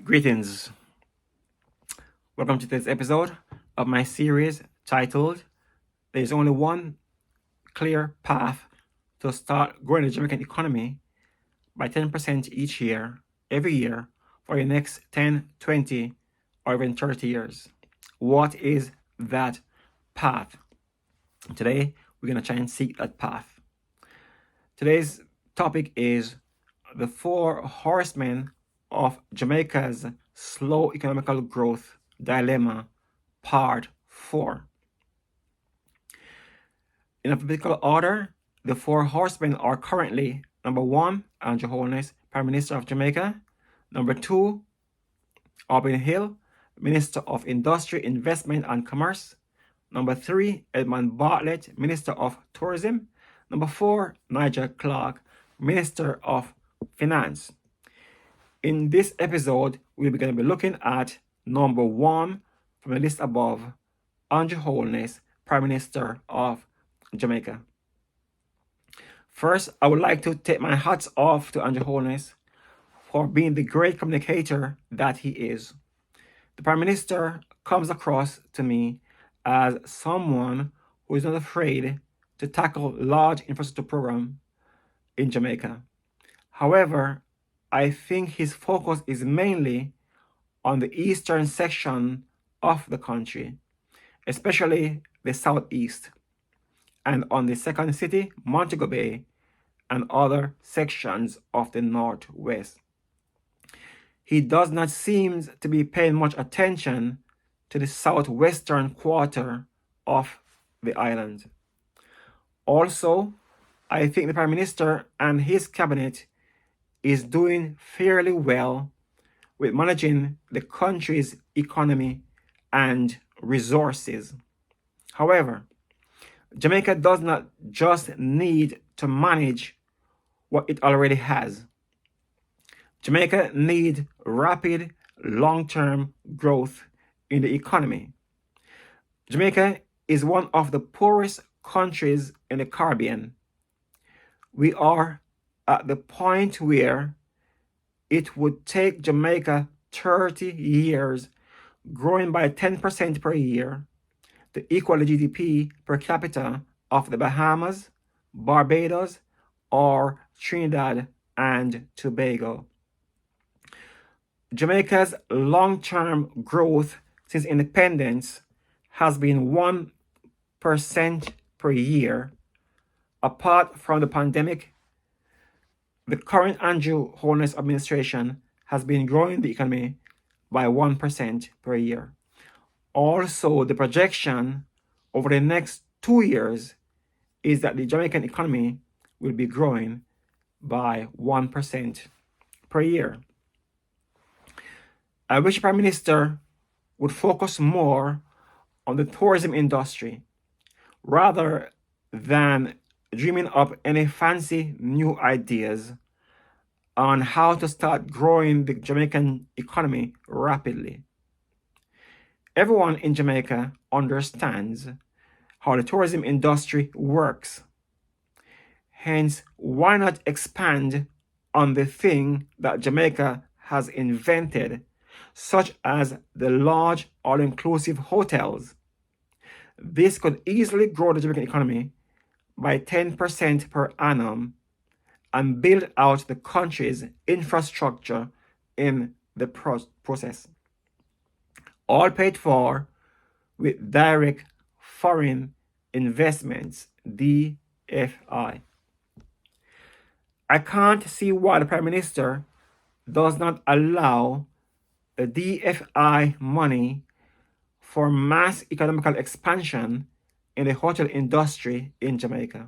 Greetings. Welcome to today's episode of my series titled There's Only One Clear Path to Start Growing the Jamaican Economy by 10% each year, every year, for the next 10, 20, or even 30 years. What is that path? Today, we're going to try and seek that path. Today's topic is the 4 horsemen of Jamaica's slow economical growth dilemma, part 4. In alphabetical order, the 4 horsemen are currently: number 1, Andrew Holness, Prime Minister of Jamaica; number 2, Auburn Hill, Minister of Industry, Investment and Commerce; number 3, Edmund Bartlett, Minister of Tourism; number 4, Nigel Clark, Minister of Finance. In this episode, we're going to be looking at number 1 from the list above, Andrew Holness, Prime Minister of Jamaica. First, I would like to take my hats off to Andrew Holness for being the great communicator that he is. The Prime Minister comes across to me as someone who is not afraid to tackle large infrastructure programs in Jamaica. However, I think his focus is mainly on the eastern section of the country, especially the southeast, and on the second city, Montego Bay, and other sections of the northwest. He does not seem to be paying much attention to the southwestern quarter of the island. Also, I think the Prime Minister and his cabinet is doing fairly well with managing the country's economy and resources. However, Jamaica does not just need to manage what it already has. Jamaica needs rapid, long-term growth in the economy. Jamaica is one of the poorest countries in the Caribbean. We are at the point where it would take Jamaica 30 years, growing by 10% per year, to equal the GDP per capita of the Bahamas, Barbados, or Trinidad and Tobago. Jamaica's long-term growth since independence has been 1% per year. Apart from the pandemic, the current Andrew Holness administration has been growing the economy by 1% per year. Also, the projection over the next 2 years is that the Jamaican economy will be growing by 1% per year. I wish the Prime Minister would focus more on the tourism industry rather than dreaming up any fancy new ideas on how to start growing the Jamaican economy rapidly. Everyone in Jamaica understands how the tourism industry works. Hence, why not expand on the thing that Jamaica has invented, such as the large all-inclusive hotels? This could easily grow the Jamaican economy by 10% per annum and build out the country's infrastructure in the process. All paid for with direct foreign investments, DFI. I can't see why the Prime Minister does not allow the DFI money for mass economical expansion in the hotel industry in Jamaica.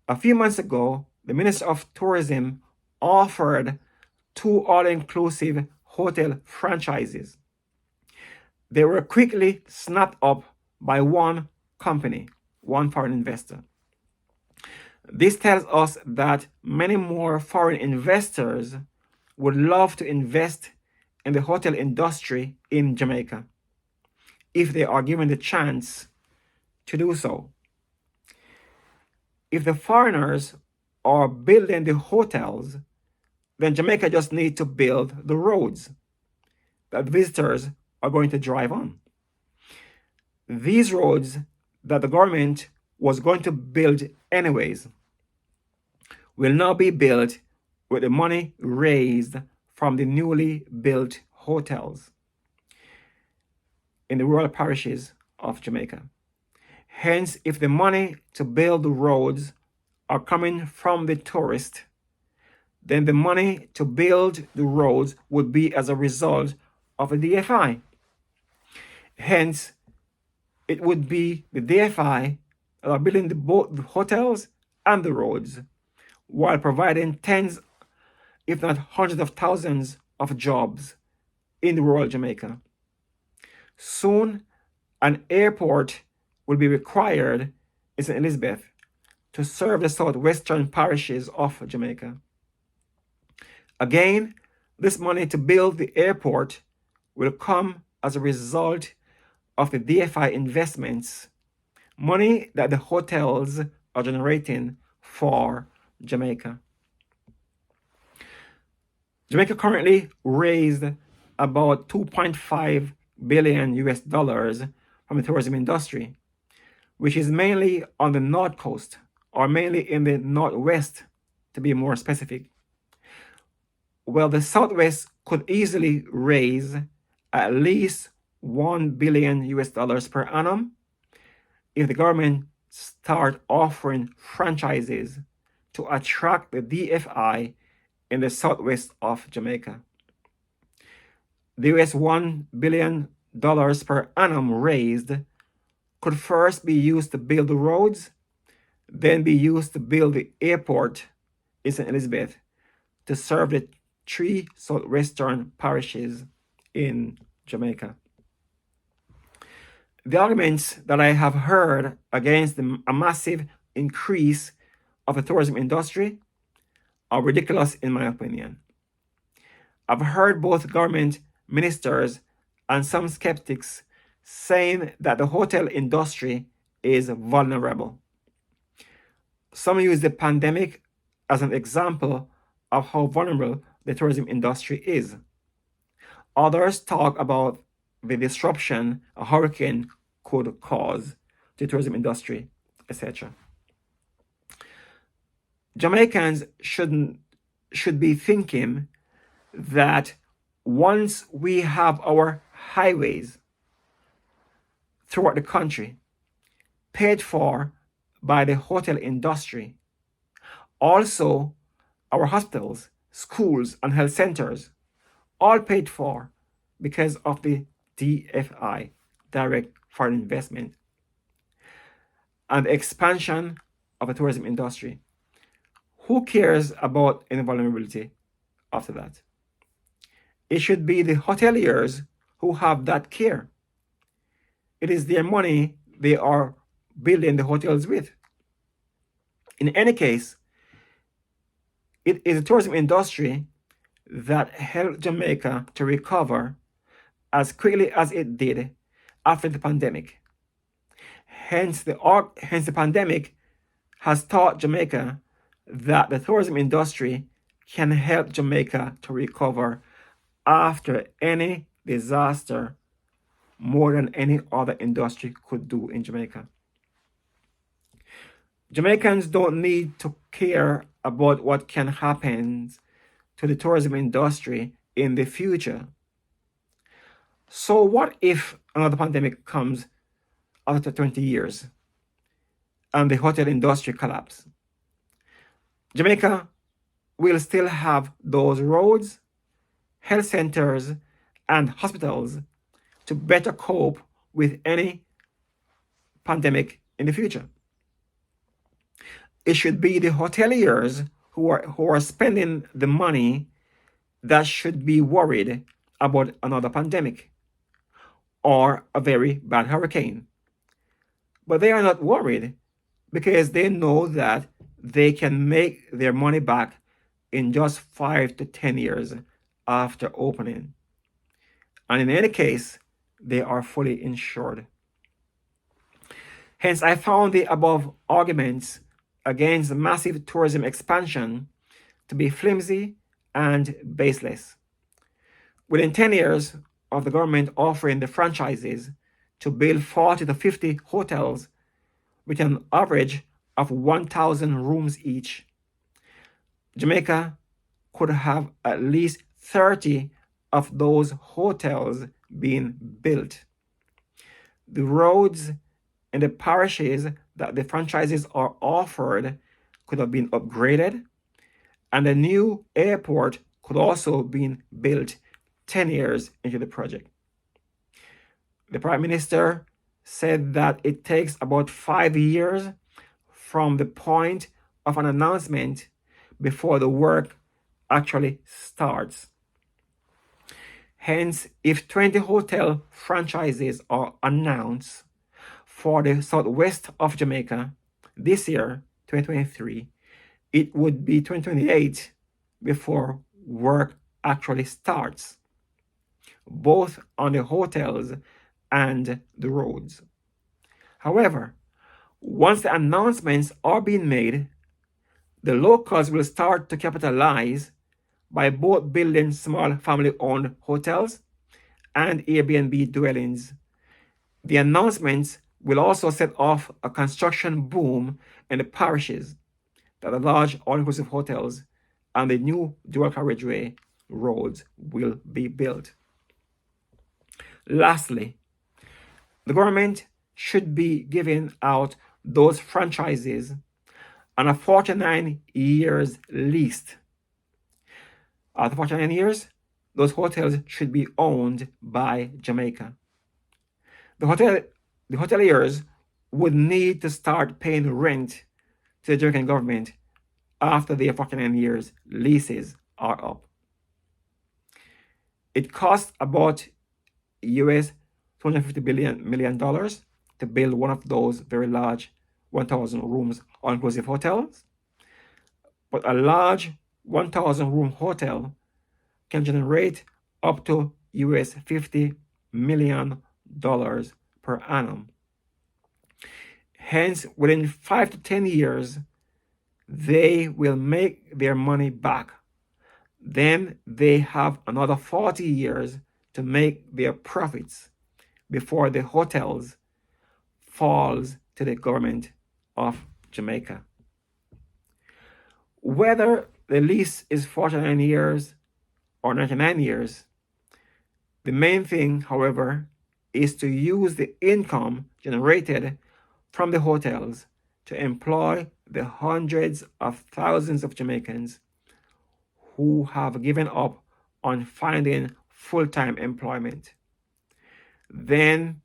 A few months ago, the Minister of Tourism offered 2 all-inclusive hotel franchises. They were quickly snapped up by one company, one foreign investor. This tells us that many more foreign investors would love to invest in the hotel industry in Jamaica if they are given the chance to do so. If the foreigners are building the hotels, then Jamaica just needs to build the roads that visitors are going to drive on. These roads that the government was going to build anyways will now be built with the money raised from the newly built hotels in the rural parishes of Jamaica. Hence, if the money to build the roads are coming from the tourist, then the money to build the roads would be as a result of the DFI. Hence, it would be the DFI that are building both the hotels and the roads, while providing tens, if not hundreds of thousands of jobs in rural Jamaica. Soon, an airport will be required in St. Elizabeth to serve the southwestern parishes of Jamaica. Again, this money to build the airport will come as a result of the DFI investments, money that the hotels are generating for Jamaica. Jamaica currently raised about 2.5 billion US dollars from the tourism industry, which is mainly on the north coast, or mainly in the northwest, to be more specific. Well, the southwest could easily raise at least 1 billion US dollars per annum if the government start offering franchises to attract the DFI in the southwest of Jamaica. The US $1 billion per annum raised could first be used to build the roads, then be used to build the airport in St. Elizabeth to serve the 3 southwestern parishes in Jamaica. The arguments that I have heard against a massive increase of the tourism industry are ridiculous in my opinion. I've heard both government ministers and some skeptics saying that the hotel industry is vulnerable. Some use the pandemic as an example of how vulnerable the tourism industry is. Others talk about the disruption a hurricane could cause to the tourism industry, etc. Jamaicans should be thinking that once we have our highways throughout the country paid for by the hotel industry, also our hospitals, schools, and health centers, all paid for because of the DFI, direct foreign investment, and the expansion of the tourism industry. Who cares about any vulnerability after that? It should be the hoteliers who have that care. It is their money they are building the hotels with. In any case, it is the tourism industry that helped Jamaica to recover as quickly as it did after the pandemic. Hence, the pandemic has taught Jamaica that the tourism industry can help Jamaica to recover after any disaster more than any other industry could do in Jamaica. Jamaicans don't need to care about what can happen to the tourism industry in the future. So what if another pandemic comes after 20 years and the hotel industry collapses? Jamaica will still have those roads, health centers, and hospitals to better cope with any pandemic in the future. It should be the hoteliers who are spending the money that should be worried about another pandemic or a very bad hurricane. But they are not worried because they know that they can make their money back in just 5 to 10 years after opening. And in any case, they are fully insured. Hence, I found the above arguments against massive tourism expansion to be flimsy and baseless. Within 10 years of the government offering the franchises to build 40 to 50 hotels with an average of 1,000 rooms each, Jamaica could have at least 30 of those hotels being built. The roads in the parishes that the franchises are offered could have been upgraded, and a new airport could also be built 10 years into the project. The Prime Minister said that it takes about 5 years from the point of an announcement before the work actually starts. Hence, if 20 hotel franchises are announced for the southwest of Jamaica this year, 2023, it would be 2028 before work actually starts, both on the hotels and the roads. However, once the announcements are being made, the locals will start to capitalize by both building small family-owned hotels and Airbnb dwellings. The announcements will also set off a construction boom in the parishes that the large all-inclusive hotels and the new dual carriageway roads will be built. Lastly, the government should be giving out those franchises on a 49 years lease. After 49 years, those hotels should be owned by Jamaica. The hoteliers would need to start paying rent to the Jamaican government after their 49 years leases are up. It costs about US $250 million to build one of those very large 1,000 rooms all-inclusive hotels. But a large 1,000 room hotel can generate up to US $50 million per annum. Hence, within 5 to 10 years, they will make their money back. Then they have another 40 years to make their profits before the hotels falls to the government of Jamaica. Whether the lease is 49 years or 99 years, the main thing, however, is to use the income generated from the hotels to employ the hundreds of thousands of Jamaicans who have given up on finding full-time employment. Then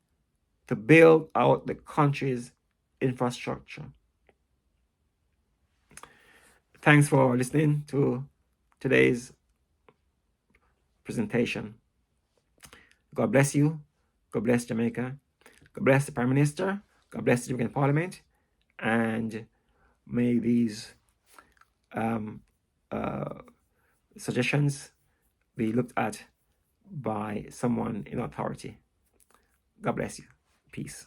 to build out the country's infrastructure. Thanks for listening to today's presentation. God bless you. God bless Jamaica. God bless the Prime Minister. God bless the Jamaican Parliament. And may these suggestions be looked at by someone in authority. God bless you. Peace.